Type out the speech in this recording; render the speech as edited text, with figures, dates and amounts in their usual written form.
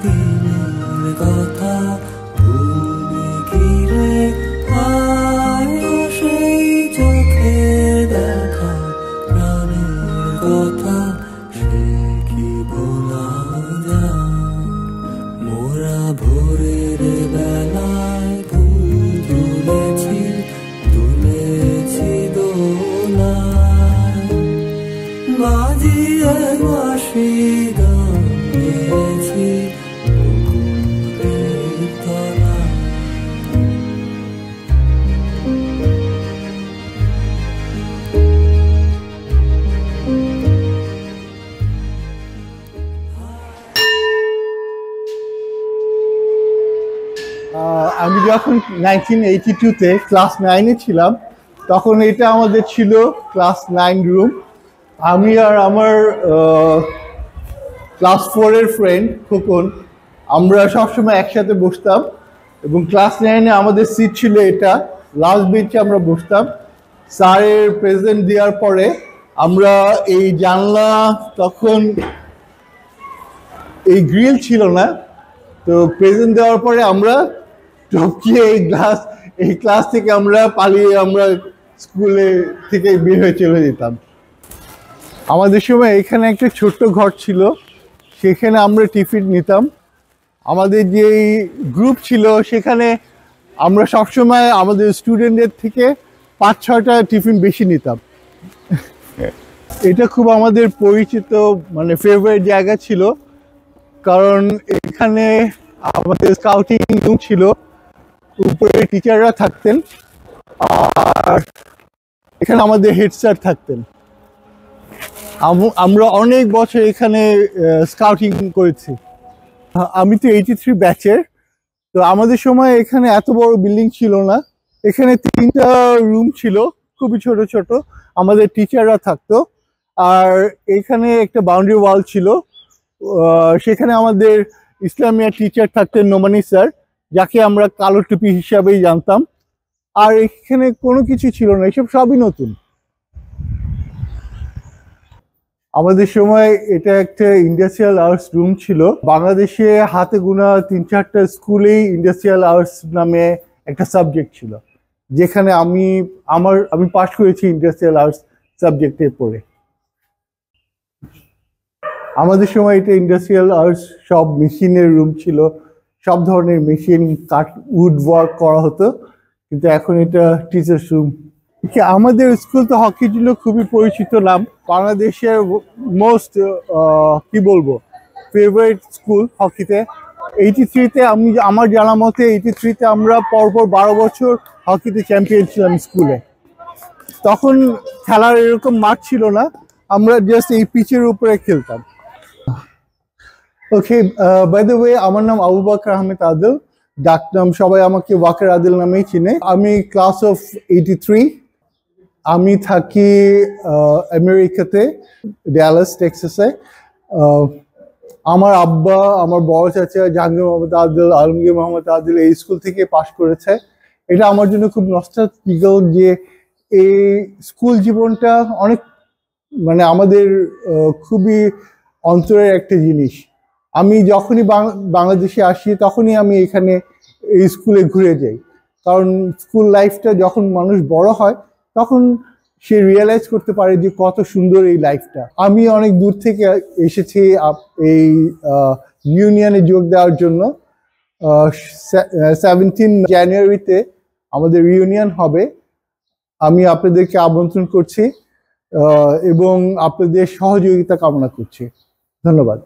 দিনের কথা ভুলবে ঘিরে আয় সেই চোখে দেখা প্রাণের কথা সে কি ভোলা যায় মোরা ভোরের বেলায় ফুল তুলেছি দোলায় বাজিয়ে বাঁশি গান গেয়েছি পুকুরের তলায় আমি যখন 1982-তে ক্লাস 9-এ ছিলাম তখন এটা আমাদের ছিল ক্লাস 9 রুম। আমি আর আমার ক্লাস 4-এর ফ্রেন্ড খোকন আমরা সবসময় একসাথে বসতাম এবং ক্লাস 9-এ আমাদের সিট ছিল এটা, লাস্ট বেঞ্চে আমরা বসতাম। স্যারের প্রেজেন্ট দেওয়ার পরে আমরা এই জানলা, তখন এই গ্রিল ছিল না, তো প্রেজেন্ট দেওয়ার পরে আমরা টপকিয়ে এই ক্লাস থেকে আমরা পালিয়ে আমরা স্কুলে থেকে বের হয়ে চলে যেতাম। আমাদের সময় এখানে একটা ছোট্ট ঘর ছিল, সেখানে আমরা টিফিন নিতাম। আমাদের যে গ্রুপ ছিল সেখানে আমরা সবসময় আমাদের স্টুডেন্টদের থেকে 5-6টা টিফিন বেশি নিতাম। এটা খুব আমাদের পরিচিত মানে ফেভারিট জায়গা ছিল, কারণ এখানে আমাদের স্কাউটিং রুম ছিল, উপরে টিচাররা থাকতেন আর এখানে আমাদের হেড স্যার থাকতেন। আমরা অনেক বছর এখানে স্কাউটিং করেছি। আমি তো 83 ব্যাচের, তো আমাদের সময় এখানে এত বড় বিল্ডিং ছিল না, এখানে 3টা রুম ছিল খুবই ছোট ছোট, আমাদের টিচাররা থাকতো। আর এখানে একটা বাউন্ডারি ওয়াল ছিল, সেখানে আমাদের ইসলামিয়া টিচার থাকতেন নোমানি স্যার, যাকে আমরা কালো টুপি হিসাবেই জানতাম। আর এখানে কোনো কিছু ছিল না, এসব সবই নতুন। আমাদের সময় এটা একটা ইন্ডাস্ট্রিয়াল আর্টস রুম ছিল। বাংলাদেশে হাতে গোনা 3-4টা স্কুলেই ইন্ডাস্ট্রিয়াল আর্টস নামে একটা সাবজেক্ট ছিল, যেখানে আমি পাস করেছি ইন্ডাস্ট্রিয়াল আর্টস সাবজেক্টে পড়ে। আমাদের সময় এটা ইন্ডাস্ট্রিয়াল আর্টস সব মেশিনের রুম ছিল, সব ধরনের মেশিন উড ওয়ার্ক করা হতো, কিন্তু এখন এটা টিচার্স রুম। আমাদের স্কুল তো হকির জন্য খুবই পরিচিত নাম, বাংলাদেশের মোস্ট কি বলবো ফেভারিট স্কুল হকিতে। 83-তে আমার জানা মতে 83-তে আমরা পরপর 12 বছর হকিতে চ্যাম্পিয়ন ছিলাম স্কুলে। তখন খেলার এরকম মাঠ ছিল না, আমরা জাস্ট এই পিচের উপরে খেলতাম। ওকে, বাই দ্য ওয়ে, আমার নাম আবু বকর আহমেদ আদিল, ডাকনাম সবাই আমাকে ওয়াকার আদিল নামেই চিনে। আমি ক্লাস অফ 83, আমি থাকি আমেরিকাতে, ড্যালাস টেক্সাসে। আমার আব্বা, আমার বড় চাচা জাহাঙ্গীর মোহাম্মদ আদিল, আলমগীর মোহাম্মদ আদিল এই স্কুল থেকে পাশ করেছে। এটা আমার জন্য খুব নস্টালজিক্যাল যে এই স্কুল জীবনটা অনেক মানে আমাদের খুবই অন্তরের একটা জিনিস। আমি যখনই বাংলাদেশে আসি তখনই আমি এখানে এই স্কুলে ঘুরে যাই, কারণ স্কুল লাইফটা যখন মানুষ বড় হয় তখন সে রিয়েলাইজ করতে পারে যে কত সুন্দর এই লাইফটা। আমি অনেক দূর থেকে এসেছি এই ইউনিয়নে যোগ দেওয়ার জন্য। 17 জানুয়ারিতে আমাদের রিউনিয়ন হবে, আমি আপনাদেরকে আমন্ত্রণ করছি এবং আপনাদের সহযোগিতা কামনা করছি। ধন্যবাদ।